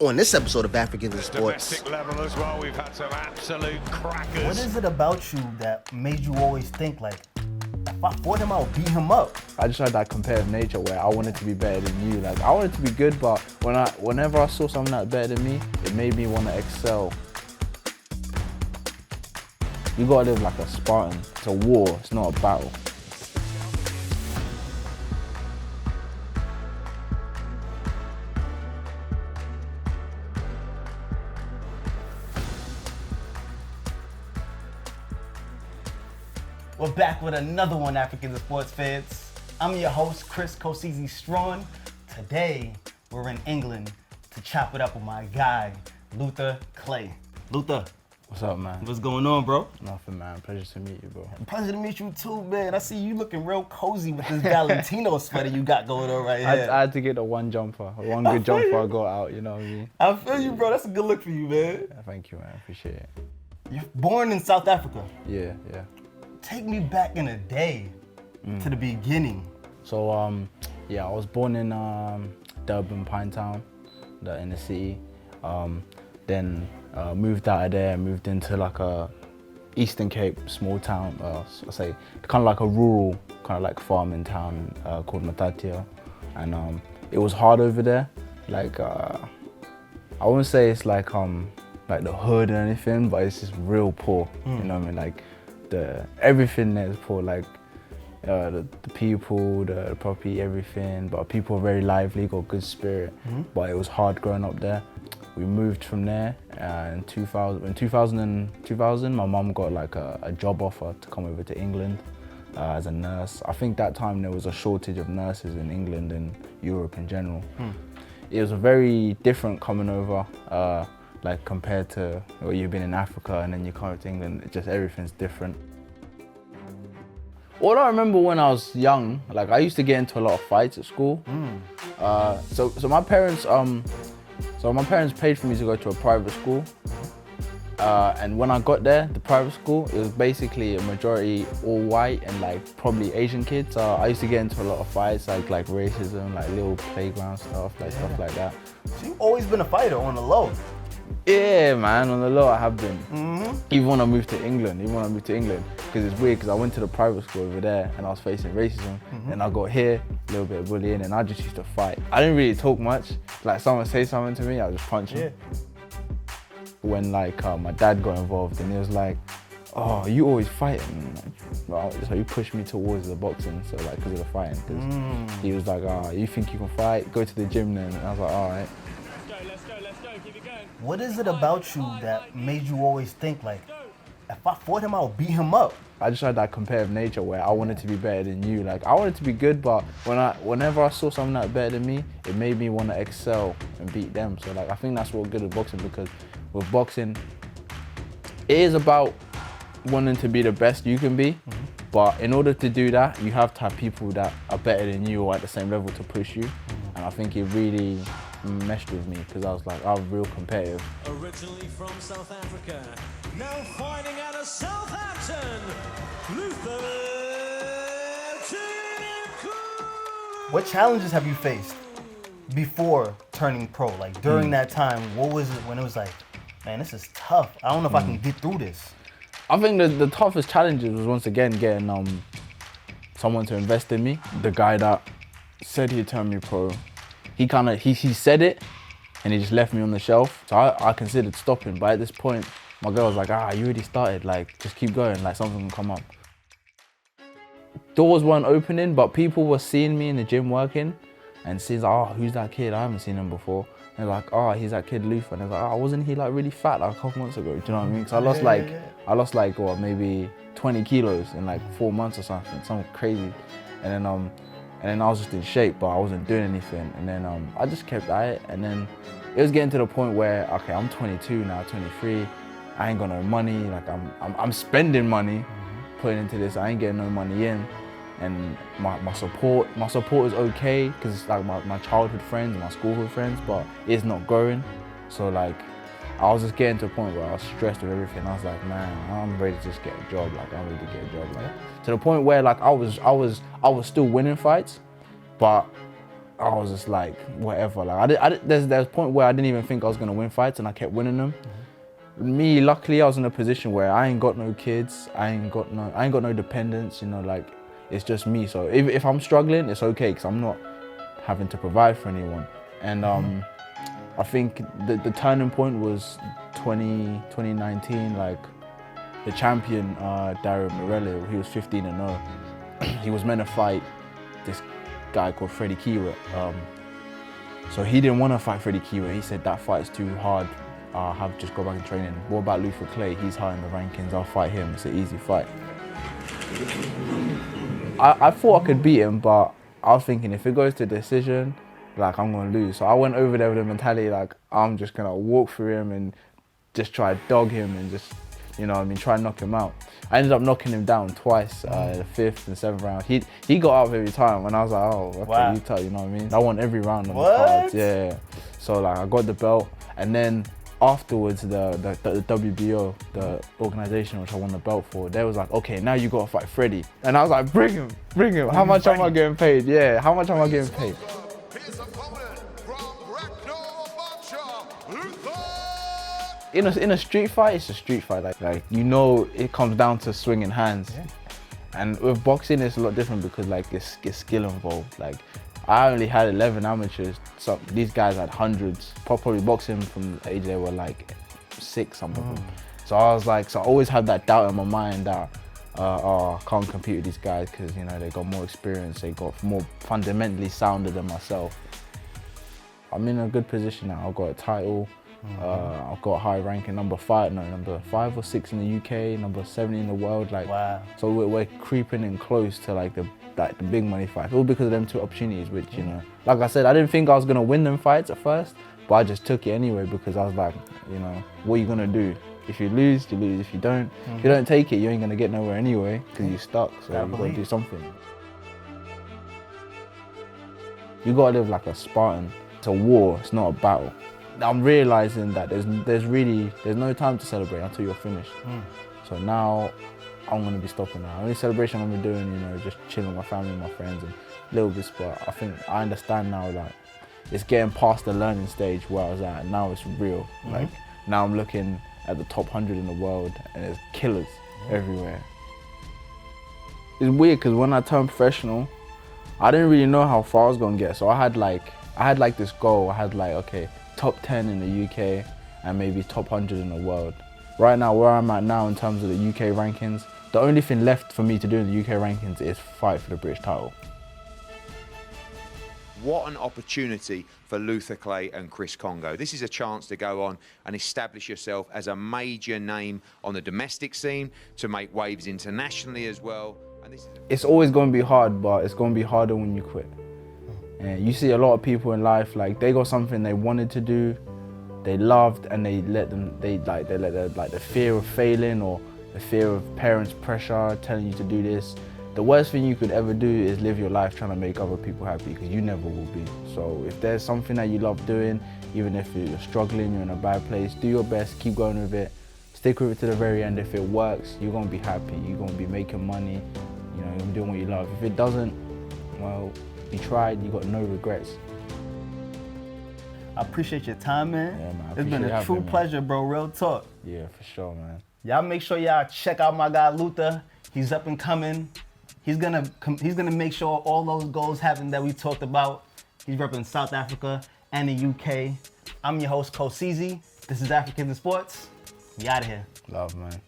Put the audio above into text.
On this episode of Africans in Sports. Domestic level as well, we've had some absolute crackers. What is it about you that made you always think like, if I fought him, I'll beat him up? I just had that competitive nature where I wanted to be better than you. Like I wanted to be good, but whenever I saw someone that's better than me, it made me want to excel. You gotta live like a Spartan. It's a war, it's not a battle. We're back with another one, Africans and Sports fans. I'm your host, Chris Kosizi Strawn. Today, we're in England to chop it up with my guy, Luther Clay. Luther, What's up, man? what's going on, bro? Nothing, man. Pleasure to meet you, bro. Pleasure to meet you too, man. I see you looking real cozy with this Valentino sweater you got going on right here. I had to get the one good jumper I got out, you know what I mean? I feel you, bro. That's a good look for you, man. Yeah, thank you, man. Appreciate it. You're born in South Africa. Yeah. Take me back in the day to the beginning. So, I was born in Durban, Pinetown, the inner city. Then moved out of there, moved into like a Eastern Cape small town, I say kind of like a rural, kind of like farming town called Matatia. And it was hard over there. Like, I wouldn't say it's like the hood or anything, but it's just real poor, you know what I mean? Like, everything there is poor, like the people, the property, everything, but people are very lively, got good spirit, but it was hard growing up there. We moved from there in 2000, my mum got like a job offer to come over to England as a nurse. I think that time there was a shortage of nurses in England and Europe in general. It was very different coming over, like compared to where you've been in Africa and then you come to England, just everything's different. What I remember when I was young, like I used to get into a lot of fights at school. So my parents paid for me to go to a private school. And when I got there, the private school, it was basically a majority all white and like probably Asian kids. I used to get into a lot of fights, like racism, like little playground stuff, stuff like that. So you've always been a fighter on the low. Yeah, man, on the low I have been. Even when I moved to England, because it's weird, because I went to the private school over there and I was facing racism, and I got here, a little bit of bullying, and I just used to fight. I didn't really talk much. Like someone say something to me, I just punch him. When like my dad got involved, and he was like, "Oh, you always fighting." Well, so he pushed me towards the boxing, so like because of the fighting. Because he was like, "Oh, you think you can fight? Go to the gym then." And I was like, "All right." Let's go, keep it going. What is it about you that made you always think like, if I fought him, I'll beat him up? I just had that competitive nature where I wanted to be better than you. Like I wanted to be good, but whenever I saw someone that's better than me, it made me want to excel and beat them. So like I think that's what's good at boxing, because with boxing, it is about wanting to be the best you can be. But in order to do that, you have to have people that are better than you or at the same level to push you. And I think it really meshed with me, because I was real competitive. Originally from South Africa, now fighting out of Southampton, Luther Clay. What challenges have you faced before turning pro? Like during that time, what was it when it was like, man, this is tough. I don't know if I can get through this. I think the toughest challenges was once again getting someone to invest in me. The guy that said he'd turn me pro, he said it and he just left me on the shelf. So I considered stopping, but at this point, my girl was like, you already started, like just keep going, like something can come up. Doors weren't opening, but people were seeing me in the gym working and seeing like, who's that kid? I haven't seen him before. And they're like, he's that kid Luther. And they're like, wasn't he like really fat like a couple months ago? Do you know what I mean? Because I lost like maybe 20 kilos in like 4 months or something crazy. And then I was just in shape, but I wasn't doing anything. And then I just kept at it. And then it was getting to the point where, okay, I'm 22 now, 23. I ain't got no money. Like I'm spending money putting into this. I ain't getting no money in. And my support is okay, because it's like my childhood friends and my schoolhood friends, but it's not growing. So like, I was just getting to a point where I was stressed with everything. I was like, man, I'm ready to just get a job. Like I'm ready to get a job. Like to the point where like I was still winning fights, but I was just like, whatever. Like, there's a point where I didn't even think I was gonna win fights, and I kept winning them. Me, luckily, I was in a position where I ain't got no kids, I ain't got no dependents. You know, like it's just me. So if I'm struggling, it's okay, because I'm not having to provide for anyone. And I think the turning point was 2019. Like the champion, Dario Morello, he was 15-0. He was meant to fight this guy called Freddie Kiwa. So he didn't want to fight Freddie Kiwa. He said that fight's too hard. I'll have just go back and training. What about Luther Clay? He's high in the rankings. I'll fight him. It's an easy fight. I thought I could beat him, but I was thinking if it goes to decision, like I'm gonna lose. So I went over there with the mentality like I'm just gonna walk through him and just try to dog him and just, you know what I mean, try and knock him out. I ended up knocking him down twice, the 5th and 7th round. He got up every time, and I was like, oh, okay, wow. you tell, you know what I mean? I won every round on the cards, yeah. So like I got the belt, and then afterwards the WBO, the organization which I won the belt for, they was like, okay, now you gotta fight Freddie. And I was like, bring him. How much am I getting paid? Yeah, how much am I getting paid? In a street fight, it's a street fight. Like you know, it comes down to swinging hands. Yeah. And with boxing, it's a lot different because like it's skill involved. Like I only had 11 amateurs. So these guys had hundreds. Probably boxing from the age they were like 6, some of them. So I was like, so I always had that doubt in my mind that I can't compete with these guys because, you know, they got more experience. They got more fundamentally sounder than myself. I'm in a good position now. I've got a title. I've got a high ranking, number 5 or 6 in the UK, number 70 in the world. Like, wow. So we're creeping in close to like the big money fights, all because of them 2 opportunities. Which, you know, like I said, I didn't think I was gonna win them fights at first, but I just took it anyway because I was like, you know, what are you gonna do? If you lose, you lose. If you don't take it, you ain't gonna get nowhere anyway because you're stuck. So you gotta do something. You gotta live like a Spartan. It's a war. It's not a battle. I'm realizing that there's no time to celebrate until you're finished. So now I'm gonna be stopping now. Only celebration I'm gonna be doing, you know, just chilling with my family and my friends and little bits. But I think I understand now that it's getting past the learning stage where I was at. And now it's real. Like now I'm looking at the top 100 in the world and there's killers everywhere. It's weird because when I turned professional, I didn't really know how far I was gonna get. So I had like this goal. I had like, okay, top 10 in the UK and maybe top 100 in the world. Right now, where I'm at now in terms of the UK rankings, the only thing left for me to do in the UK rankings is fight for the British title. What an opportunity for Luther Clay and Chris Congo. This is a chance to go on and establish yourself as a major name on the domestic scene, to make waves internationally as well. And this is it's always going to be hard, but it's going to be harder when you quit. And you see a lot of people in life, like they got something they wanted to do, they loved, and they let the fear of failing or the fear of parents' pressure telling you to do this. The worst thing you could ever do is live your life trying to make other people happy, because you never will be. So if there's something that you love doing, even if you're struggling, you're in a bad place, do your best, keep going with it, stick with it to the very end. If it works, you're gonna be happy, you're gonna be making money, you know, you're gonna be doing what you love. If it doesn't, well, you tried, you got no regrets. I appreciate your time, man. Yeah, man. It's been a true pleasure, bro. Real talk. Yeah, for sure, man. Y'all make sure y'all check out my guy Luther. He's up and coming. He's gonna make sure all those goals happen that we talked about. He's repping South Africa and the UK. I'm your host, Coach CZ. This is Africans in Sports. We out of here. Love, man.